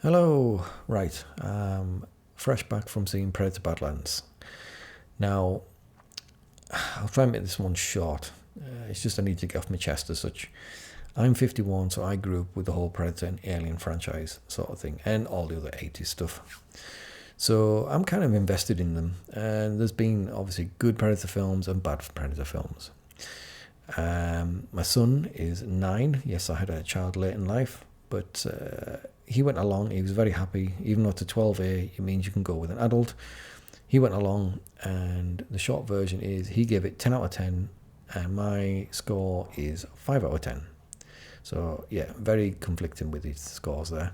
Hello, right. Fresh back from seeing Predator Badlands. Now, I'll try and make this one short. It's just I need to get off my chest as such. I'm 51, so I grew up with the whole Predator and Alien franchise sort of thing, and all the other 80s stuff. So I'm kind of invested in them, and there's been obviously good Predator films and bad Predator films. My son is 9. Yes, I had a child late in life, but he went along. He was very happy, even though it's a 12A, it means you can go with an adult. He went along, and the short version is he gave it 10 out of 10, and my score is 5 out of 10. So yeah, very conflicting with his scores there.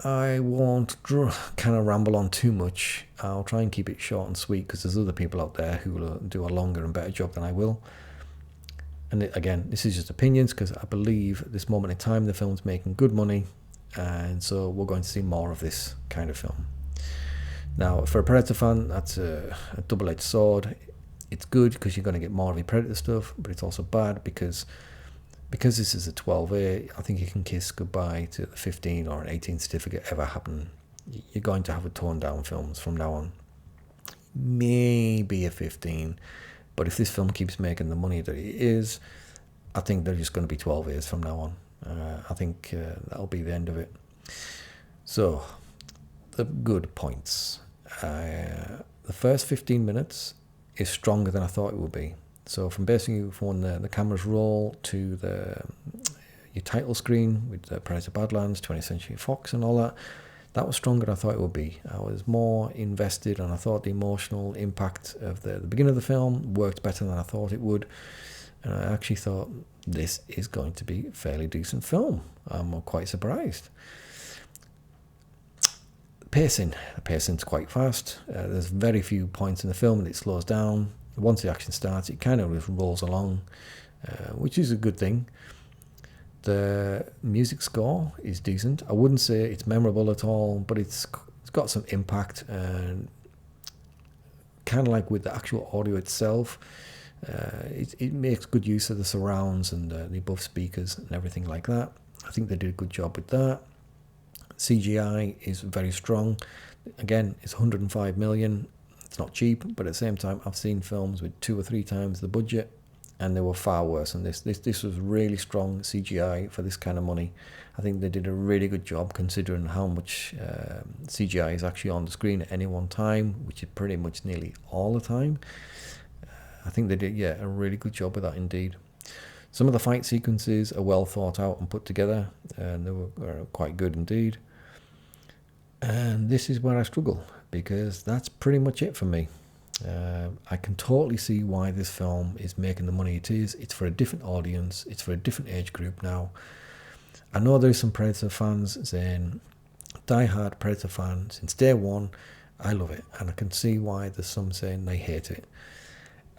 I won't kind of ramble on too much. I'll try and keep it short and sweet because there's other people out there who will do a longer and better job than I will. And again, this is just opinions because I believe at this moment in time the film's making good money, and so we're going to see more of this kind of film. Now, for a Predator fan, that's a double-edged sword. It's good because you're going to get more of your Predator stuff, but it's also bad because this is a 12A, I think you can kiss goodbye to the 15 or an 18 certificate ever happen. You're going to have a toned down films from now on. Maybe a 15, but if this film keeps making the money that it is, I think they're just going to be 12As from now on. I think that'll be the end of it. So, the good points. The first 15 minutes is stronger than I thought it would be. So from basically when the cameras roll to your title screen with the Predator Badlands, 20th Century Fox and all that was stronger than I thought it would be. I was more invested, and I thought the emotional impact of the beginning of the film worked better than I thought it would. And I actually thought this is going to be a fairly decent film. I'm quite surprised. The pacing's quite fast. There's very few points in the film that it slows down. Once the action starts, it kind of just rolls along, which is a good thing. The music score is decent. I wouldn't say it's memorable at all, but it's got some impact, and kind of like with the actual audio itself, it makes good use of the surrounds and the above speakers and everything like that. I think they did a good job with that. CGI is very strong. Again, it's 105 million. It's not cheap, but at the same time, I've seen films with 2 or 3 times the budget, and they were far worse than this. This was really strong CGI for this kind of money. I think they did a really good job considering how much CGI is actually on the screen at any one time, which is pretty much nearly all the time. I think they did, a really good job with that indeed. Some of the fight sequences are well thought out and put together, and they were quite good indeed. And this is where I struggle, because that's pretty much it for me. I can totally see why this film is making the money it is. It's for a different audience. It's for a different age group now. I know there's some Predator fans saying, die-hard Predator fans, since day one, I love it. And I can see why there's some saying they hate it.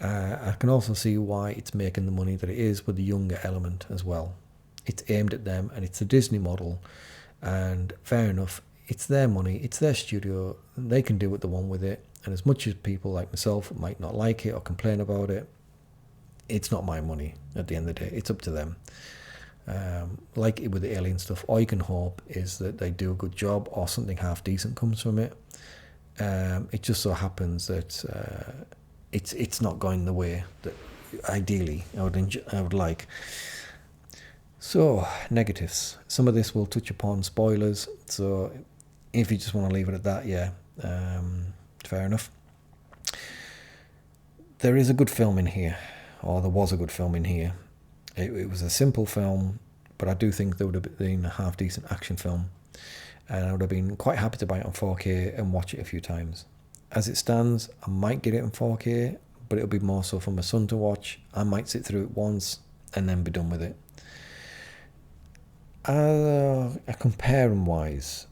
I can also see why it's making the money that it is with the younger element as well. It's aimed at them, and it's a Disney model. And fair enough, it's their money, it's their studio, they can do what they want with it. And as much as people like myself might not like it or complain about it, it's not my money at the end of the day. It's up to them. Like it with the alien stuff, all you can hope is that they do a good job or something half decent comes from it. It just so happens that it's not going the way that ideally I would like. So, negatives. Some of this will touch upon spoilers, so if you just want to leave it at that, fair enough. There is a good film in here, or there was a good film in here. It was a simple film, but I do think there would have been a half-decent action film, and I would have been quite happy to buy it on 4K and watch it a few times. As it stands, I might get it in 4K, but it'll be more so for my son to watch. I might sit through it once and then be done with it. Comparing wise,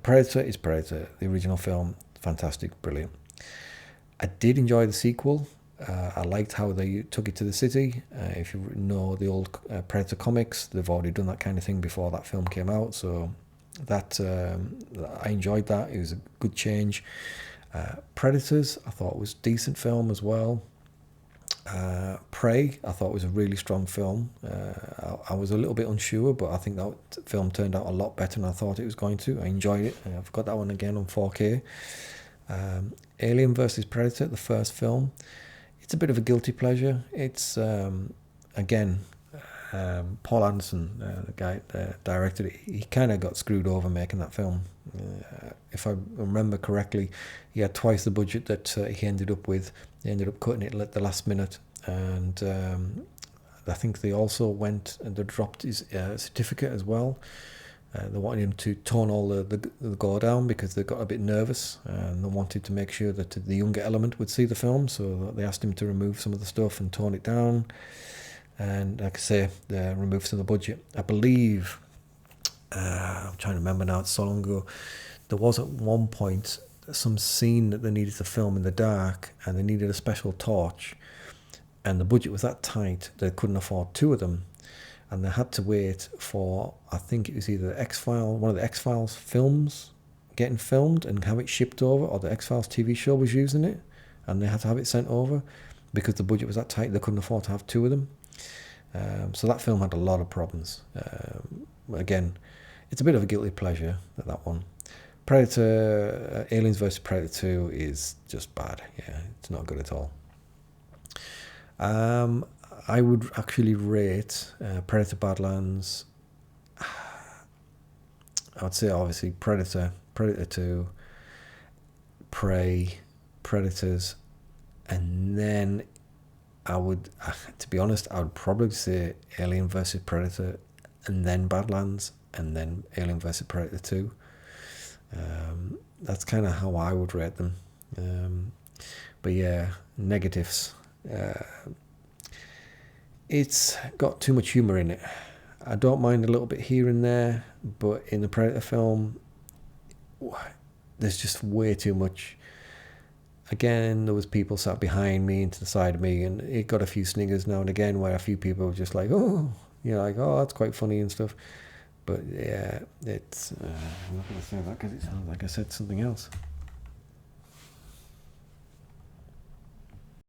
Predator is Predator. The original film, fantastic, brilliant. I did enjoy the sequel. I liked how they took it to the city. If you know the old Predator comics, they've already done that kind of thing before that film came out. So that I enjoyed that. It was a good change. Predators, I thought was a decent film as well. Prey, I thought was a really strong film. I was a little bit unsure, but I think that film turned out a lot better than I thought it was going to. I enjoyed it. I've got that one again on 4K. Alien vs Predator, the first film, it's a bit of a guilty pleasure. It's again, Paul Anderson, the guy that directed it, he kind of got screwed over making that film. If I remember correctly, he had twice the budget that he ended up with. They ended up cutting it at the last minute, and I think they also went and they dropped his certificate as well. They wanted him to tone all the gore down because they got a bit nervous, and they wanted to make sure that the younger element would see the film, so they asked him to remove some of the stuff and tone it down. And like I say, they removed some of the budget. I believe, I'm trying to remember now, it's so long ago, there was at one point some scene that they needed to film in the dark, and they needed a special torch, and the budget was that tight they couldn't afford two of them, and they had to wait for, I think it was either one of the X-Files films getting filmed and have it shipped over, or the X-Files TV show was using it, and they had to have it sent over because the budget was that tight they couldn't afford to have two of them. So that film had a lot of problems. Again, it's a bit of a guilty pleasure, that one. Predator, Aliens vs Predator 2 is just bad. Yeah, it's not good at all. I would actually rate Predator Badlands. I would say obviously Predator 2, Prey, Predators, and then I would, to be honest, I would probably say Alien vs Predator, and then Badlands, and then Alien vs Predator 2. That's kind of how I would rate them. But yeah, negatives. It's got too much humour in it. I don't mind a little bit here and there, but in the Predator film, there's just way too much. Again, there was people sat behind me and to the side of me, and it got a few sniggers now and again where a few people were just like, oh, like, oh, that's quite funny and stuff. But yeah, it's, I'm not going to say that because it sounds like I said something else.